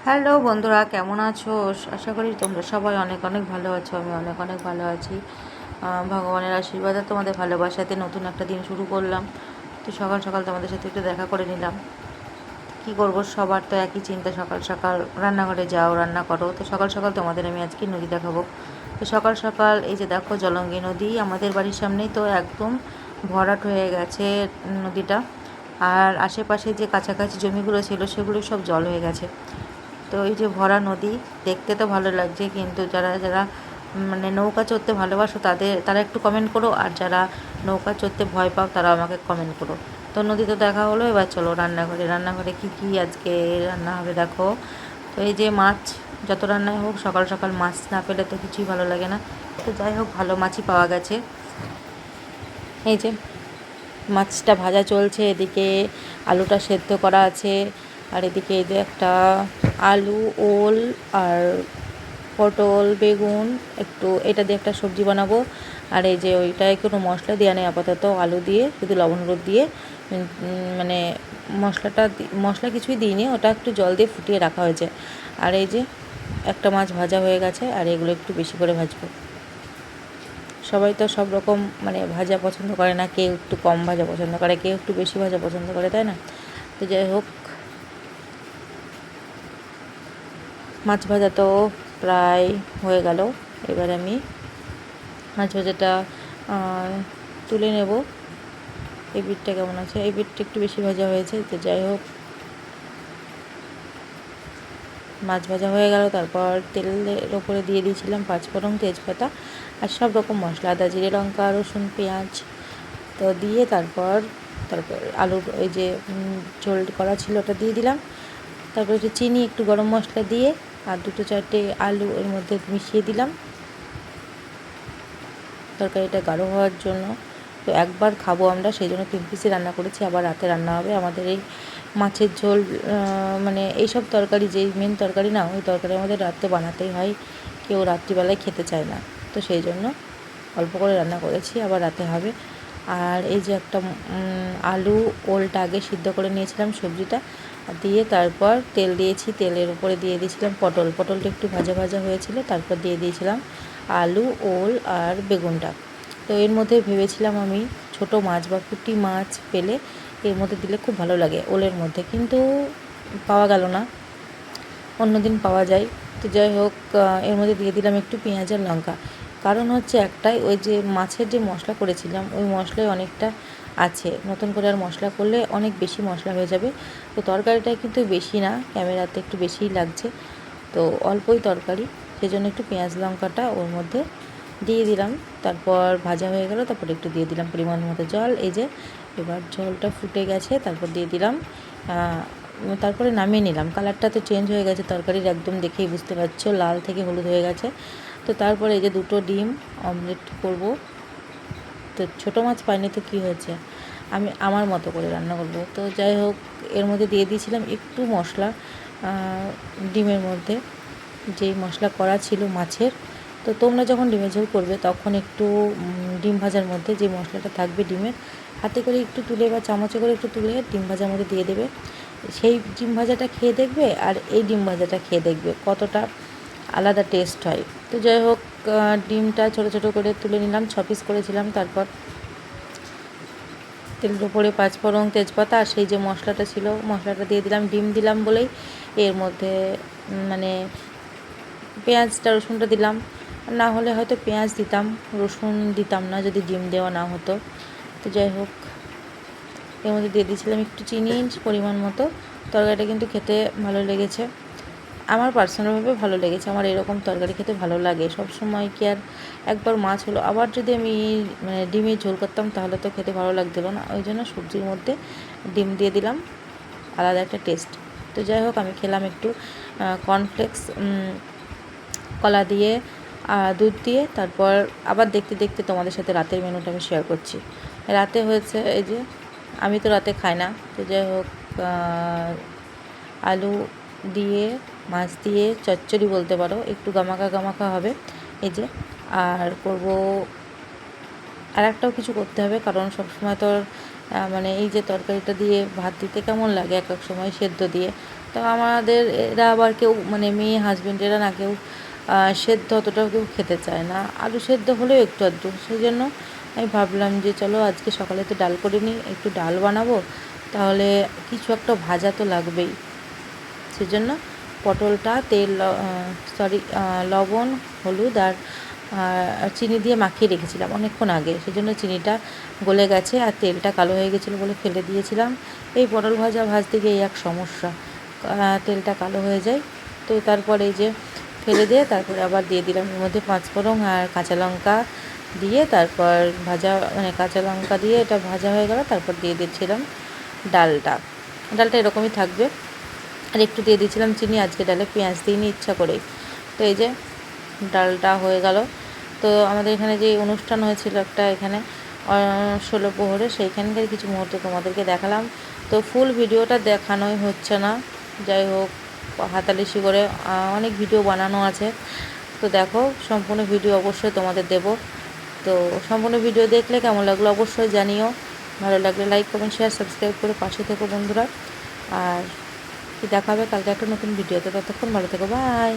Hello বন্ধুরা, কেমন আছো? আশা করি তোমরা সবাই অনেক অনেক ভালো আছো। আমি অনেক অনেক ভালো আছি। ভগবানের আশীর্বাদে তোমাদের ভালোবাসাতে নতুন একটা দিন শুরু করলাম। তো সকাল সকাল তোমাদের সাথে একটু দেখা করে নিলাম। কি করব, সবার তো একই চিন্তা, সকাল সকাল রান্নাঘরে যাও, রান্না করো। তো সকাল সকাল তোমাদের আমি আজকে নদী দেখাবো। তো সকাল সকাল এই যে দেখো, জলঙ্গি নদী আমাদের বাড়ির সামনেই, তো একদম ভরাট হয়ে গেছে নদীটা। আর আশেপাশে যে কাছাকাছি জমিগুলো ছিল সেগুলো সব জল হয়ে গেছে। তো এই যে ভরা নদী, দেখতে তো ভালো লাগছে, কিন্তু যারা যারা মানে নৌকা চড়তে ভালোবাসো তারা একটু কমেন্ট করো, আর যারা নৌকা চড়তে ভয় পাও তারা আমাকে কমেন্ট করো। তো নদী তো দেখা হলো, এবার চলো রান্নাঘরে কী কী আজকে রান্না হবে দেখো। তো এই যে মাছ, যত রান্নাই হোক সকাল সকাল মাছ না পেলে তো কিছুই ভালো লাগে না। তো যাই হোক, ভালো মাছই পাওয়া গেছে। এই যে মাছটা ভাজা চলছে, এদিকে আলুটা সেদ্ধ করা আছে, আর এদিকে এই যে একটা আলু, ওল আর পটল, বেগুন, একটু এটা দিয়ে একটা সবজি বানাবো। আর এই যে ওইটায় কোনো মশলা দেওয়া নেই আপাতত, আলু দিয়ে শুধু লবণ হলুদ দিয়ে মানে মশলা কিছুই দিইনি, ওটা একটু জল দিয়ে ফুটিয়ে রাখা হয়েছে। আর এই যে একটা মাছ ভাজা হয়ে গেছে, আর এগুলো একটু বেশি করে ভাজবো। সবাই তো সব রকম মানে ভাজা পছন্দ করে না, কেউ একটু কম ভাজা পছন্দ করে, কেউ একটু বেশি ভাজা পছন্দ করে, তাই না? তো যাই হোক, মাছ ভাজা তো প্রায় হয়ে গেল। এবার আমি মাছ ভাজাটা তুলে নেব। এই বিটটা কেমন আছে? এই বিটটা একটু বেশি ভাজা হয়েছে। তো যাই হোক, মাছ ভাজা হয়ে গেল, তারপর তেলের ওপরে দিয়ে দিয়েছিলাম পাঁচফোড়ন, তেজপাতা আর সব রকম মশলা, আদা, জিরে, লঙ্কা, রসুন, পেঁয়াজ। তো দিয়ে তারপর আলুর ওই যে ঝোল করা ছিল ওটা দিয়ে দিলাম। তারপর একটু চিনি, একটু গরম মশলা দিয়ে আর দুটো চারটে আলু এর মধ্যে মিশিয়ে দিলাম তরকারিটা গাঢ় হওয়ার জন্য। তো একবার খাবো আমরা, সেই জন্য 3 পিসে রান্না করেছি, আবার রাতে রান্না হবে আমাদের এই মাছের ঝোল। মানে এইসব তরকারি, যেই মেন তরকারি না, ওই তরকারি আমাদের রাতে বানাতেই হয়, কেউ রাত্রিবেলায় খেতে চায় না। তো সেই জন্য অল্প করে রান্না করেছি, আবার রাতে হবে। আর এই যে একটা আলু, ওলটা আগে সিদ্ধ করে নিয়েছিলাম, সবজিটা দিয়ে তারপর তেল দিয়েছি, তেলের উপরে দিয়ে দিয়েছিলাম পটলটা একটু ভাজা ভাজা হয়েছিল, তারপর দিয়ে দিয়েছিলাম আলু, ওল আর বেগুনটা। তো এর মধ্যে ভেবেছিলাম আমি ছোটো মাছ বা পুঁটি মাছ পেলে এর মধ্যে দিলে খুব ভালো লাগে ওলের মধ্যে, কিন্তু পাওয়া গেল না, অন্য দিন পাওয়া যায়। তো যাই হোক, এর মধ্যে দিয়ে দিলাম একটু পেঁয়াজ আর লঙ্কা। কারণ হচ্ছে একটাই, ওই যে মাছের যে মশলা করেছিলাম ওই মশলায় অনেকটা আছে, নতুন করে আর মশলা করলে অনেক বেশি মশলা হয়ে যাবে। তো তরকারিটা কিন্তু বেশি না, ক্যামেরাতে একটু বেশিই লাগছে, তো অল্পই তরকারি, সেজন্য একটু পেঁয়াজ লঙ্কাটা ওর মধ্যে দিয়ে দিলাম। তারপর ভাজা হয়ে গেল, তারপর একটু দিয়ে দিলাম পরিমাণ মতো জল। এই যে এবার ঝোলটা ফুটে গেছে, তারপর দিয়ে দিলাম, তারপরে নামিয়ে নিলাম। কালারটা তো চেঞ্জ হয়ে গেছে তরকারির, একদম দেখেই বুঝতে পারছো লাল থেকে হলুদ হয়ে গেছে। তো তারপরে এই যে দুটো ডিম অমলেট করব। তো ছোটো মাছ পাইনি তো কী হয়েছে, আমি আমার মতো করে রান্না করব। তো যাই হোক, এর মধ্যে দিয়ে দিয়েছিলাম একটু মশলা ডিমের মধ্যে, যেই মশলা করা ছিল মাছের। তো তোমরা যখন ডিমের ঝোল করবে তখন একটু ডিম ভাজার মধ্যে যে মশলাটা থাকবে ডিমের, হাতে করে একটু তুলে বা চামচে করে একটু তুলে ডিম ভাজার মধ্যে দিয়ে দেবে। সেই ডিম ভাজাটা খেয়ে দেখবে আর এই ডিম ভাজাটা খেয়ে দেখবে কতটা আলাদা টেস্ট হয়। তো যাই হোক, ডিমটা ছোটো ছোটো করে তুলে নিলাম, 6 পিস করেছিলাম। তারপর তেলের উপরে পাঁচফোড়ন, তেজপাতা আর সেই যে মশলাটা ছিল মশলাটা দিয়ে দিলাম। ডিম দিলাম বলেই এর মধ্যে মানে পেঁয়াজটা রসুনটা দিলাম, না হলে হয়তো পেঁয়াজ দিতাম, রসুন দিতাম না যদি ডিম দেওয়া না হতো। তো যাই হোক, এর মধ্যে দিয়ে দিয়েছিলাম একটু চিনি পরিমাণ মতো। তরকারিটা কিন্তু খেতে ভালো লেগেছে, আমার পার্সোনালভাবে ভালো লেগেছে, আমার এরকম তরকারি খেতে ভালো লাগে। সব সময় কি আর একবার মাছ হলো, আবার যদি আমি মানে ডিমের ঝোল করতাম তাহলে তো খেতে ভালো লাগতো না, ওই জন্য সবজির মধ্যে ডিম দিয়ে দিলাম, আলাদা একটা টেস্ট। তো যাই হোক, আমি খেলাম একটু কর্নফ্লেক্স কলা দিয়ে দুধ দিয়ে। তারপর আবার দেখতে দেখতে তোমাদের সাথে রাতের মেনুটা আমি শেয়ার করছি। রাতে হয়েছে এই যে, আমি তো রাতে খাই না, তো যাই হোক, আলু দিয়ে মাছ দিয়ে চচ্চড়ি বলতে পারো, একটু গামাখা গামাখা হবে। এই যে, আর করব আর একটাও কিছু করতে হবে, কারণ সবসময় তো মানে এই যে তরকারিটা দিয়ে ভাত দিতে কেমন লাগে এক এক সময় সেদ্ধ দিয়ে, তো আমাদের এরা আবার কেউ মানে মেয়ে হাজব্যান্ড এরা না কেউ সেদ্ধ অতটাও কেউ খেতে চায় না, আলু সেদ্ধ হলেও একটু আধটু। সেই জন্য আমি ভাবলাম যে চলো আজকে সকালে তো ডাল করে নিই, একটু ডাল বানাবো, তাহলে কিছু একটা ভাজা তো লাগবেই। সেজন্য পটলটা লবণ, হলুদ আর চিনি দিয়ে মাখিয়ে রেখেছিলাম অনেকক্ষণ আগে, সেজন্য চিনিটা গলে গেছে আর তেলটা কালো হয়ে গেছিলো বলে ফেলে দিয়েছিলাম। এই পটল ভাজা ভাজতে গিয়ে এক সমস্যা, তেলটা কালো হয়ে যায়। তো তারপরে এই যে ফেলে দিয়ে তারপরে আবার দিয়ে দিলাম এর মধ্যে পাঁচফোড়ন আর কাঁচা লঙ্কা দিয়ে, তারপর কাঁচা লঙ্কা দিয়ে এটা ভাজা হয়ে গেল, তারপর দিয়ে দিচ্ছিলাম ডালটা। ডালটা এরকমই থাকবে, আর একটু দিয়ে দিয়েছিলাম চিনি, আজকে ডালে পেঁয়াজ দিইনি ইচ্ছা করেই। তো এই যে ডালটা হয়ে গেল। তো আমাদের এখানে যে অনুষ্ঠান হয়েছিল একটা এখানে 16 প্রহরে, সেইখানকার কিছু মুহূর্ত তোমাদেরকে দেখালাম। তো ফুল ভিডিওটা দেখানোই হচ্ছে না, যাই হোক হাতালিশি করে অনেক ভিডিও বানানো আছে। তো দেখো সম্পূর্ণ ভিডিও অবশ্যই তোমাদের দেব। তো সম্পূর্ণ ভিডিও দেখলে কেমন লাগলো অবশ্যই জানিও, ভালো লাগলে লাইক কমেন্ট শেয়ার সাবস্ক্রাইব করে পাশে থেকো বন্ধুরা। আর দেখা হবে কালকে একটা নতুন ভিডিওতে, ততক্ষণ ভালো থেকো, বাই।